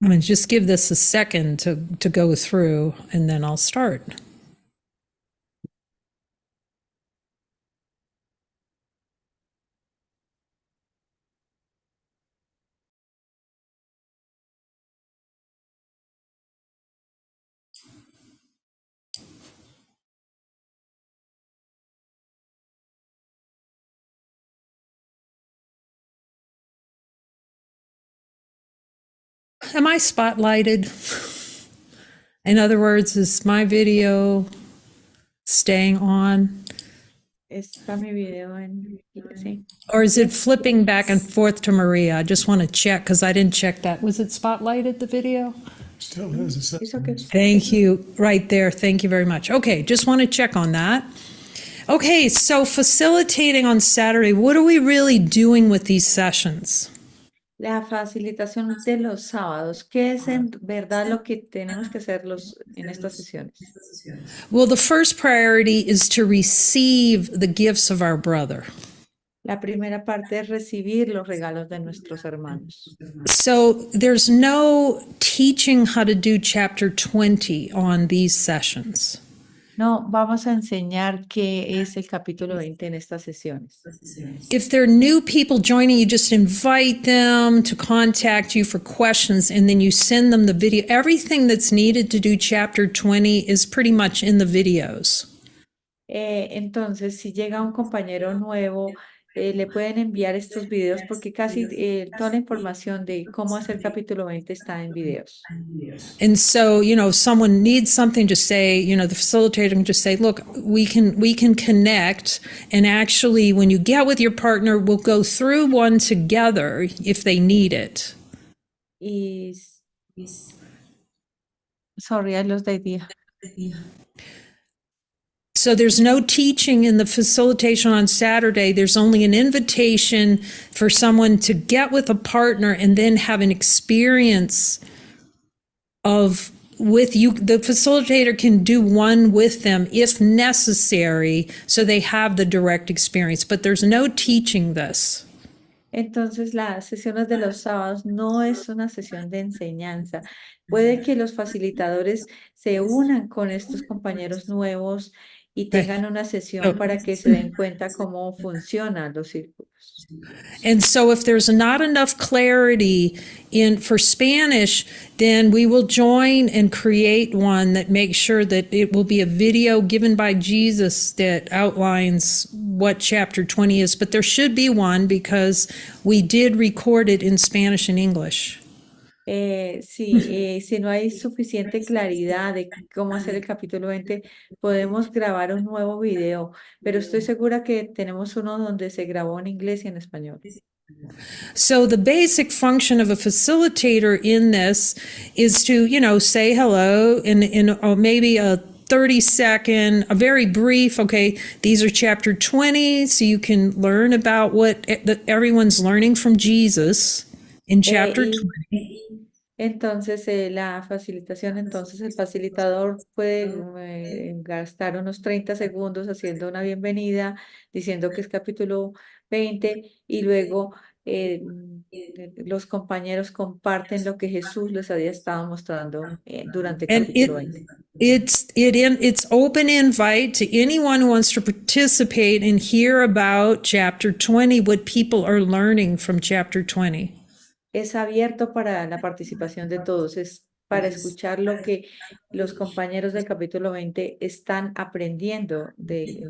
I'm going to just give this a second to go through, and then I'll start. Am I spotlighted? In other words, is my video staying on? Está mi video en, sí. Or is it flipping back and forth to Maria? I just want to check because I didn't check that. Was it spotlighted, the video? Still is. It's okay. Thank you. Right there. Thank you very much. Okay, just want to check on that. Okay, so facilitating on Saturday, what are we really doing with these sessions? La facilitación de los sábados, ¿qué es en verdad lo que tenemos que hacer en estas sesiones? Well, the first priority is to receive the gifts of our brother. La primera parte es recibir los regalos de nuestros hermanos. So there's no teaching how to do chapter 20 on these sessions. No, vamos a enseñar qué es el capítulo 20 en estas sesiones. If there are new people joining, you just invite them to contact you for questions, and then you send them the video. Everything that's needed to do chapter 20 is pretty much in the videos. Entonces, si llega un compañero nuevo, le pueden enviar estos videos porque casi toda la información de cómo hacer capítulo 20 está en videos. And so, if someone needs something, just say, the facilitator can just say, look, we can connect. And actually, when you get with your partner, we'll go through one together if they need it. Sorry, I lost the idea. So there's no teaching in the facilitation on Saturday. There's only an invitation for someone to get with a partner and then have an experience with you. The facilitator can do one with them if necessary, so they have the direct experience, but there's no teaching this. Entonces, las sesiones de los sábados no es una sesión de enseñanza. Puede que los facilitadores se unan con estos compañeros nuevos y tengan una sesión para que se den cuenta cómo funcionan los círculos. And so if there's not enough clarity for Spanish, then we will join and create one that makes sure that it will be a video given by Jesus that outlines what chapter 20 is. But there should be one because we did record it in Spanish and English. Si no hay suficiente claridad de cómo hacer el capítulo 20, podemos grabar un nuevo video, pero estoy segura que tenemos uno donde se grabó en inglés y en español. So the basic function of a facilitator in this is to, say hello in maybe a 30-second, a very brief, okay, these are chapter 20, so you can learn about what everyone's learning from Jesus in chapter 20. Entonces, la facilitación, entonces el facilitador puede gastar unos 30 segundos haciendo una bienvenida, diciendo que es capítulo 20 y luego los compañeros comparten lo que Jesús les había estado mostrando durante el capítulo 20. It's open invite to anyone who wants to participate and hear about chapter 20, what people are learning from chapter 20. Es abierto para la participación de todos, es para escuchar lo que los compañeros del capítulo 20 están aprendiendo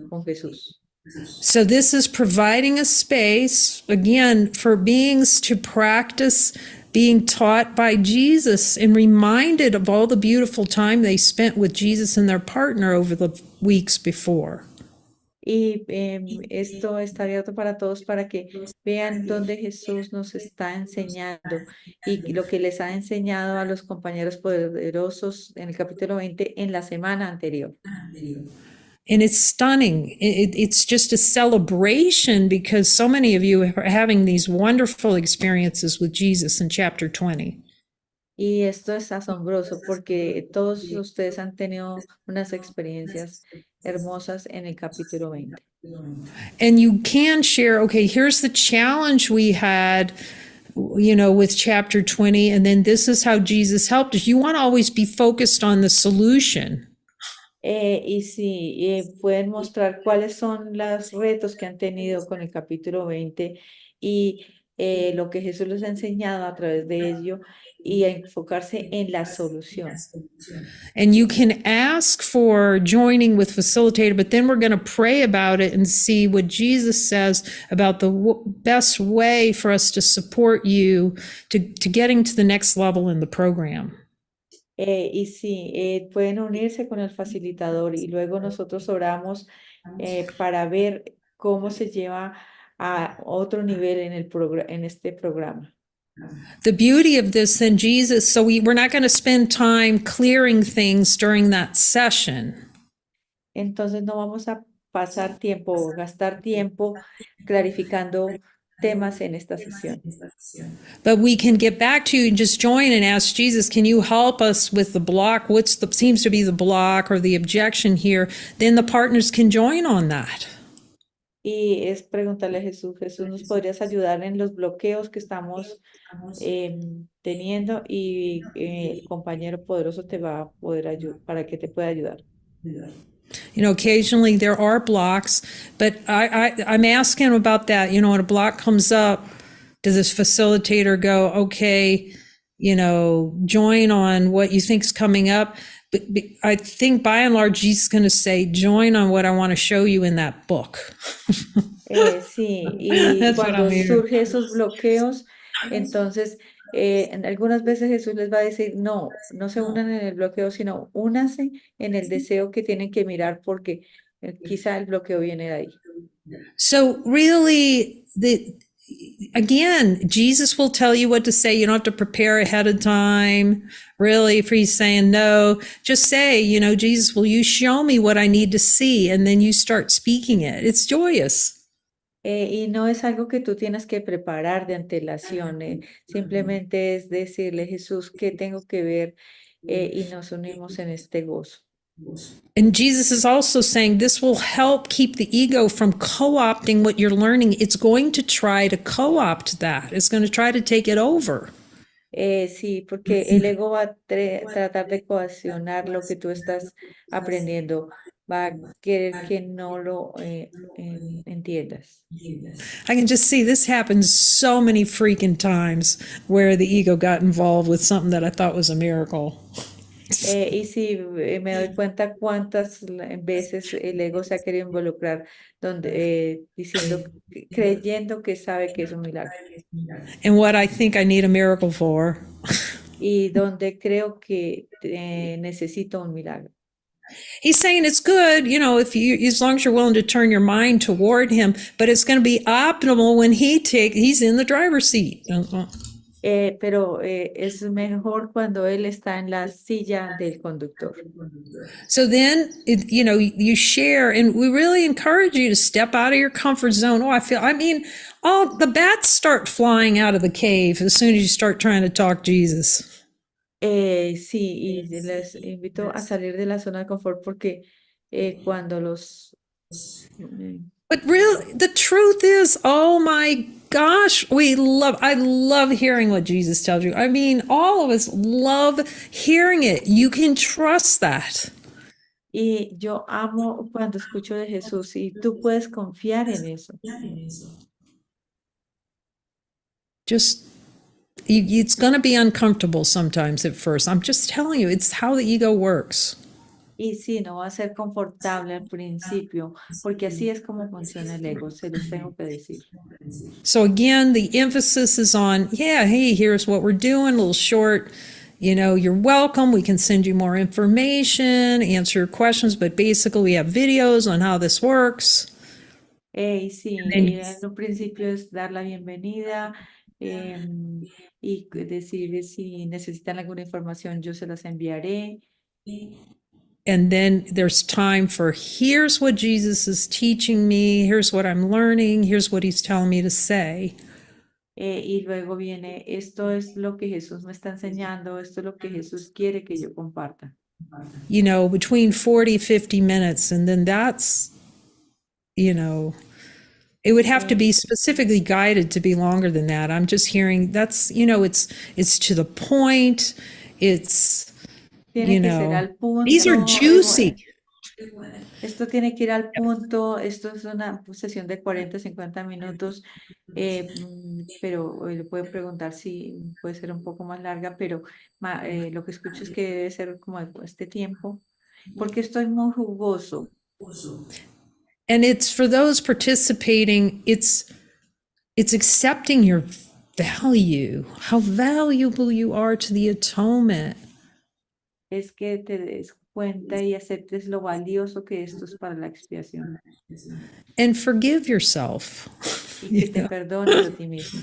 con Jesús. So this is providing a space, again, for beings to practice being taught by Jesus and reminded of all the beautiful time they spent with Jesus and their partner over the weeks before. Y esto está abierto para todos para que vean dónde Jesús nos está enseñando y lo que les ha enseñado a los compañeros poderosos en el capítulo 20 en la semana anterior. And it's stunning. It's just a celebration because so many of you are having these wonderful experiences with Jesus in chapter 20. Y esto es asombroso porque todos ustedes han tenido unas experiencias hermosas en el capítulo 20. And you can share, okay, here's the challenge we had with chapter 20, and then this is how Jesus helped us. You want to always be focused on the solution. Y si pueden mostrar cuáles son los retos que han tenido con el capítulo 20 y lo que Jesús les ha enseñado a través de ello y a enfocarse en la solución. And you can ask for joining with facilitator, but then we're going to pray about it and see what Jesus says about the best way for us to support you to getting to the next level in the program. Y sí, pueden unirse con el facilitador y luego nosotros oramos para ver cómo se lleva a otro nivel en este programa. The beauty of this, then, Jesus, so we're not going to spend time clearing things during that session. Entonces no vamos a pasar tiempo o gastar tiempo clarificando temas en esta sesión. But we can get back to you and just join and ask Jesus, can you help us with the block? What's the seems to be the block or the objection here? Then the partners can join on that. Y es preguntarle a Jesús, Jesús, ¿nos podrías ayudar en los bloqueos que estamos teniendo? Y el compañero poderoso te va a poder ayudar para que te pueda ayudar. Occasionally there are blocks, but I'm asking about that. When a block comes up, does this facilitator go, okay, join on what you think's coming up? But I think by and large, Jesus is going to say, join on what I want to show you in that book. Sí, y That's what I'm cuando hearing. surgen esos bloqueos, entonces en algunas veces Jesús les va a decir, no, no se unan en el bloqueo, sino únanse en el deseo que tienen que mirar porque quizá el bloqueo viene de ahí. So really, again, Jesus will tell you what to say. You don't have to prepare ahead of time. Really, if he's saying no, just say, Jesus, will you show me what I need to see? And then you start speaking it. It's joyous. Y no es algo que tú tienes que preparar de antelación, simplemente es decirle, Jesús, ¿qué tengo que ver? Y nos unimos en este gozo. And Jesus is also saying this will help keep the ego from co-opting what you're learning. It's going to try to co-opt that. It's going to try to take it over. Sí, porque el ego va a tratar de coaccionar lo que tú estás aprendiendo, va a querer que no lo entiendas. I can just see this happens so many freaking times where the ego got involved with something that I thought was a miracle. Y sí, me doy cuenta cuántas veces el ego se ha querido involucrar, diciendo, creyendo que sabe que es un milagro. And what I think I need a miracle for. Y donde creo que necesito un milagro. He's saying it's good, if as long as you're willing to turn your mind toward him, but it's going to be optimal when he's in the driver's seat. Pero es mejor cuando él está en la silla del conductor. So then, you share, and we really encourage you to step out of your comfort zone. The bats start flying out of the cave as soon as you start trying to talk Jesus. Sí, y les invito a salir de la zona de confort porque cuando los... But really, the truth is, oh my gosh, I love hearing what Jesus tells you. All of us love hearing it. You can trust that. Y yo amo cuando escucho de Jesús y tú puedes confiar en eso. It's going to be uncomfortable sometimes at first. I'm just telling you, it's how the ego works. Y sí, no va a ser confortable al principio, porque así es como funciona el ego, se los tengo que decir. So again, the emphasis is on, hey, here's what we're doing, a little short, you're welcome. We can send you more information, answer your questions, but basically we have videos on how this works. Y sí, en un principio es dar la bienvenida y decir si necesitan alguna información, yo se las enviaré. And then there's time for here's what Jesus is teaching me, here's what I'm learning, here's what he's telling me to say. Y luego viene, esto es lo que Jesús me está enseñando, esto es lo que Jesús quiere que yo comparta. Between 40, 50 minutes, and then that's, It would have to Eh, be specifically guided to be longer than that. I'm just hearing that's, it's to the point. It's, Tiene que ser al these are punto. juicy. Esto tiene que ir al punto. Esto es una sesión de 40, 50 minutos, pero le pueden preguntar si puede ser un poco más larga, pero lo que escucho es que debe ser como de este tiempo, porque estoy muy jugoso. And it's for those participating, it's accepting your value, how valuable you are to the atonement. Es que te des cuenta y aceptes lo valioso que esto es para la expiación And forgive yourself. y que te perdones a ti mismo.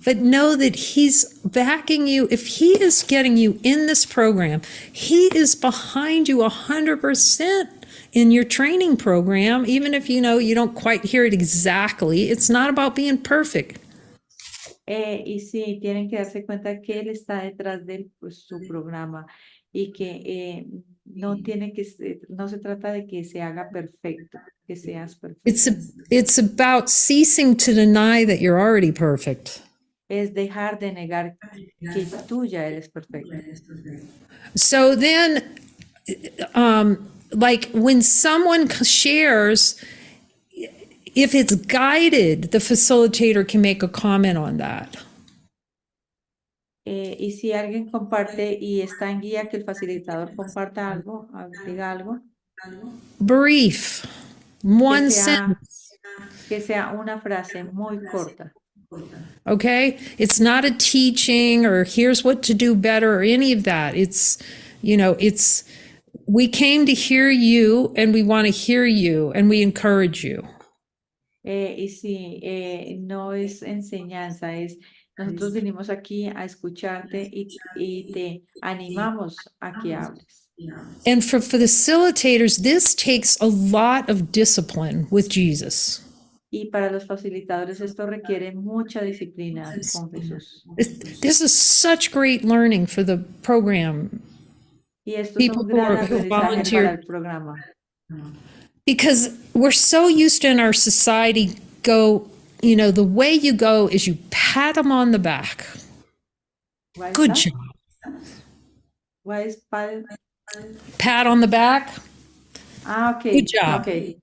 But know that he's backing you. If he is getting you in this program, he is behind you 100% in your training program, even if you don't quite hear it exactly. It's not about being perfect. Y sí, tienen que darse cuenta que él está detrás de pues, su programa y que no tiene no se trata de que se haga perfecto, que seas It's perfecto. it's about ceasing to deny that you're already perfect. Es dejar de negar que tú ya eres perfecto. So then, like when someone shares, if it's guided, the facilitator can make a comment on that. Y si alguien comparte y está en guía, que el facilitador comparta algo, diga algo, Brief, que one sea, sentence. que sea una frase muy corta. Okay, it's not a teaching or here's what to do better or any of that. It's we came to hear you and we want to hear you and we encourage you. Y sí, no es enseñanza, nosotros vinimos aquí a escucharte y te animamos a que hables. And for facilitators, this takes a lot of discipline with Jesus. Y para los facilitadores esto requiere mucha disciplina con Jesús. This is such great learning for the program. Y esto es People un who gran who aprendizaje para volunteer, el programa. because we're so used to in our society the way you go is you pat them on the back. ¿What is Good that? job. What is Pat on the back. ok, Good job. ok.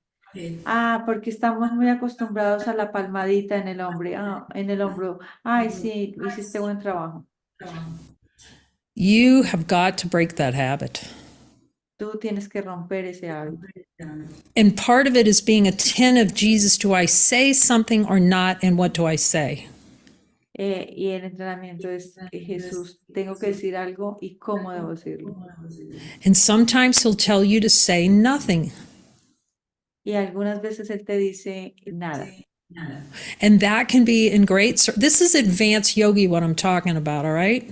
Porque estamos muy acostumbrados a la palmadita en el hombro. En el hombro. Ay, sí, hiciste buen trabajo. You have got to break that habit. Tú tienes que romper ese hábito. And part of it is being attentive, Jesus, do I say something or not? And what do I say? Y el entrenamiento es Jesús, tengo que decir algo y cómo debo decirlo. And sometimes he'll tell you to say nothing. Y algunas veces Él te dice nada. And that can be in this is advanced yogi, what I'm talking about, all right?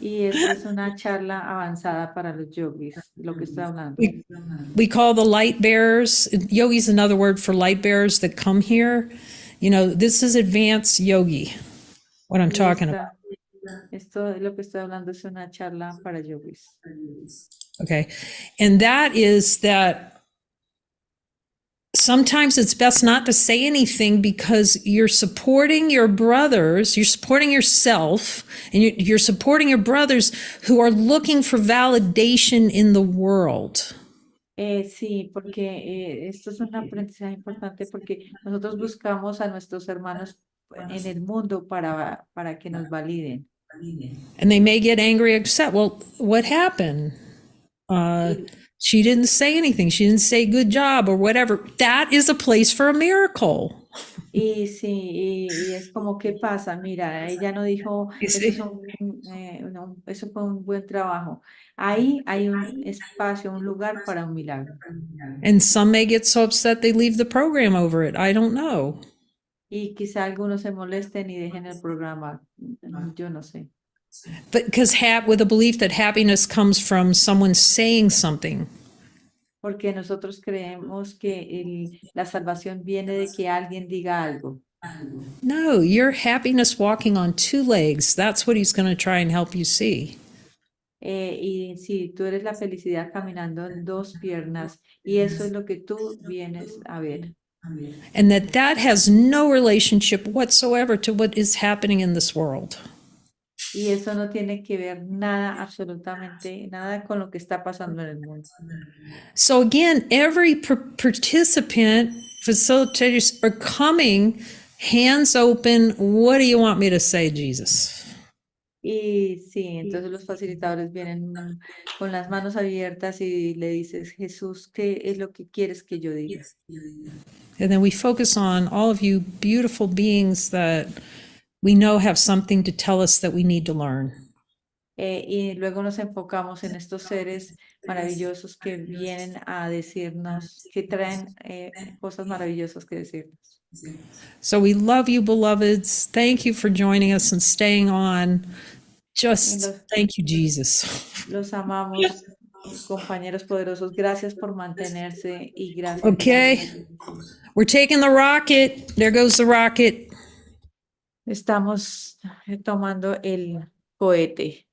Y esto es una charla avanzada para los yogis, lo que estoy hablando. We call the light bearers, yogi's another word for light bearers that come here. This is advanced yogi, what I'm talking about. Esto, lo que estoy hablando es una charla para yogis. Okay. And that is that sometimes it's best not to say anything because you're supporting your brothers, you're supporting yourself, and you're supporting your brothers who are looking for validation in the world. Sí, porque esto es un aprendizaje importante porque nosotros buscamos a nuestros hermanos en el mundo para que nos validen. And they may get angry, upset. Well, what happened? She didn't say anything. She didn't say good job or whatever. That is a place for a miracle. Y sí, y es como, ¿qué pasa? Mira, ella no dijo, eso fue un buen trabajo. Ahí hay un espacio, un lugar para un milagro. And some may get so upset they leave the program over it. I don't know. Y quizá algunos se molesten y dejen el programa. Yo no sé. But because with a belief that happiness comes from someone saying something. Porque nosotros creemos que la salvación viene de que alguien diga algo. No, your happiness walking on two legs. That's what he's going to try and help you see. Y sí, tú eres la felicidad caminando en dos piernas y eso es lo que tú vienes a ver. And that has no relationship whatsoever to what is happening in this world. Y eso no tiene que ver nada, absolutamente nada con lo que está pasando en el mundo. So again, every participant, facilitators are coming, hands open. What do you want me to say, Jesus? Y sí, entonces los facilitadores vienen con las manos abiertas y le dices, Jesús, ¿qué es lo que quieres que yo diga? And then we focus on all of you beautiful beings that we know have something to tell us that we need to learn. Y luego nos enfocamos en estos seres maravillosos que vienen a decirnos, que traen cosas maravillosas que decirnos. So we love you, beloveds. Thank you for joining us and staying on. Y Just thank you, Jesus. los amamos, compañeros poderosos. Gracias por mantenerse y gracias, Okay, gracias, Jesús. we're taking the rocket. There goes the rocket. Estamos tomando el cohete.